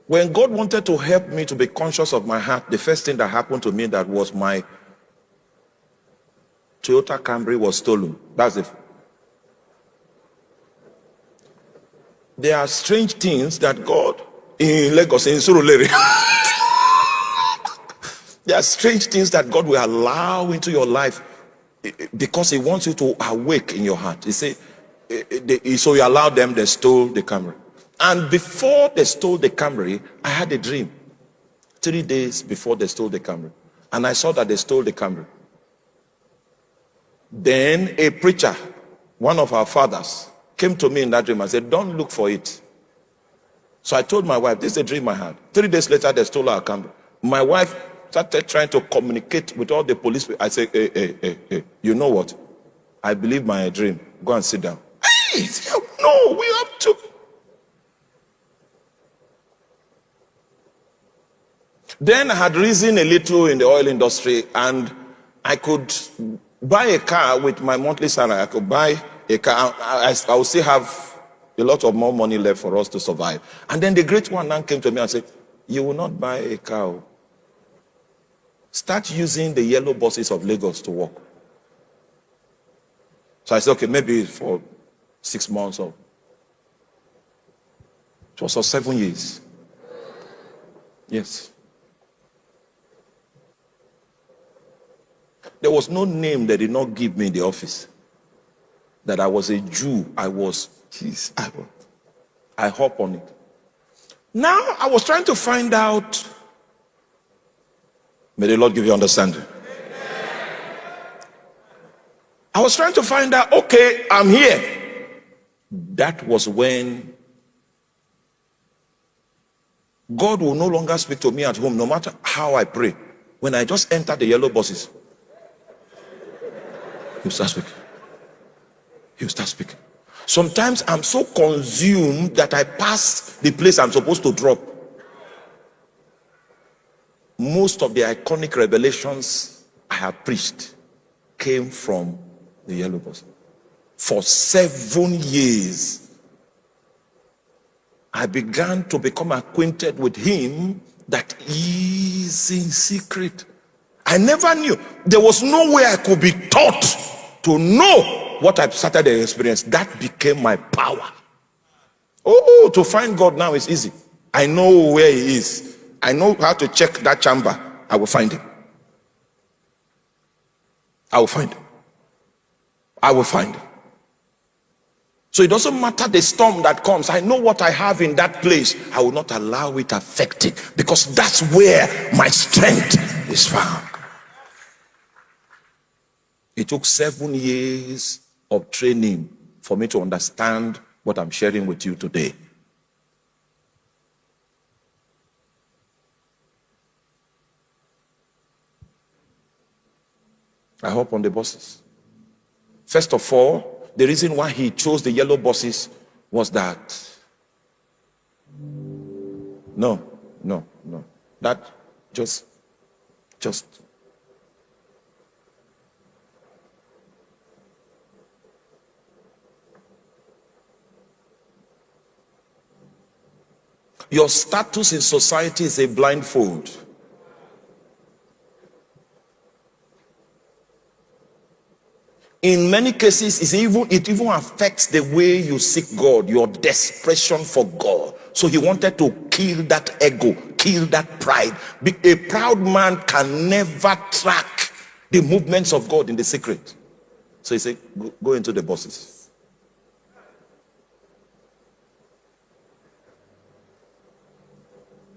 When God wanted to help me to be conscious of my heart, the first thing that happened to me that was my Toyota Camry was stolen. That's it. There are strange things that God in Lagos, in Surulere, there are strange things that God will allow into your life because He wants you to awake in your heart. He said, so you allowed them, they stole the Camry. And before they stole the Camry, I had a dream. 3 days before they stole the Camry. And I saw that they stole the Camry. Then a preacher, one of our fathers, came to me in that dream and said, don't look for it. So I told my wife, this is a dream I had. 3 days later, they stole our Camry. My wife started trying to communicate with all the police. I said, hey, you know what? I believe my dream. Go and sit down. Hey, no, we have to. Then I had risen a little in the oil industry and I could buy a car with my monthly salary. I could buy a car. I will still have a lot of more money left for us to survive. And then the great one now came to me and said, you will not buy a car. Start using the yellow buses of Lagos to work. So I said, okay, maybe for 6 months or it was for 7 years. Yes. There was no name they did not give me in the office. That I was a Jew. I hop on it. Now I was trying to find out. May the Lord give you understanding. I was trying to find out, okay, I'm here. That was when God will no longer speak to me at home, no matter how I pray. When I just enter the yellow buses, He'll start speaking. He'll start speaking. Sometimes I'm so consumed that I pass the place I'm supposed to drop. Most of the iconic revelations I have preached came from the yellow bus. For 7 years, I began to become acquainted with Him that is in secret. I never knew. There was no way I could be taught to know what I started to experience. That became my power. Oh, to find God now is easy. I know where He is. I know how to check that chamber. I will find Him. I will find Him. I will find Him. So it doesn't matter the storm that comes. I know what I have in that place. I will not allow it to affect it, because that's where my strength is found. It took 7 years of training for me to understand what I'm sharing with you today. I hop on the buses. First of all, the reason why He chose the yellow buses was that no, that just your status in society is a blindfold. In many cases, it even affects the way you seek God, your desperation for God. So He wanted to kill that ego, kill that pride. A proud man can never track the movements of God in the secret. So He said, go into the buses.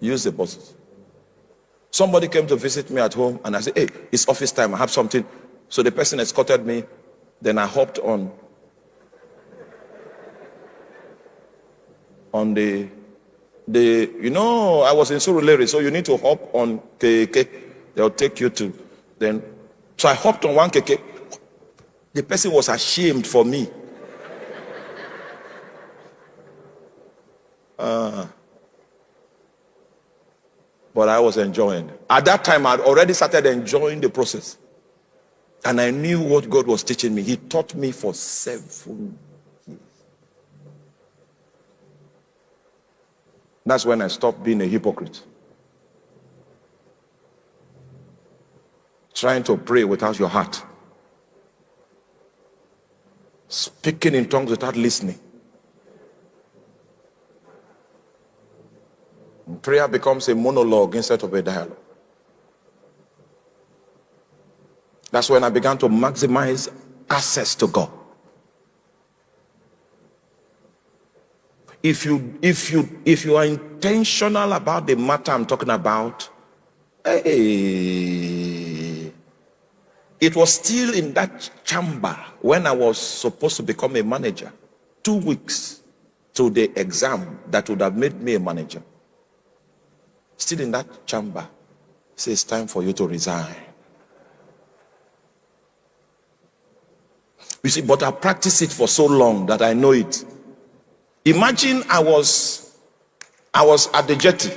Use the buses. Somebody came to visit me at home and I said, hey, it's office time, I have something. So the person escorted me. Then I hopped on the I was in Surulere, so you need to hop on keke. They'll take you to then. So I hopped on one keke. The person was ashamed for me. But I was enjoying. At that time, I'd already started enjoying the process. And I knew what God was teaching me. He taught me for 7 years. That's when I stopped being a hypocrite. Trying to pray without your heart. Speaking in tongues without listening. And prayer becomes a monologue instead of a dialogue. That's when I began to maximize access to God. If you are intentional about the matter I'm talking about, hey, it was still in that chamber when I was supposed to become a manager. 2 weeks to the exam that would have made me a manager. Still in that chamber. It says, it's time for you to resign. You see, but I practiced it for so long that I know it. Imagine I was at the jetty.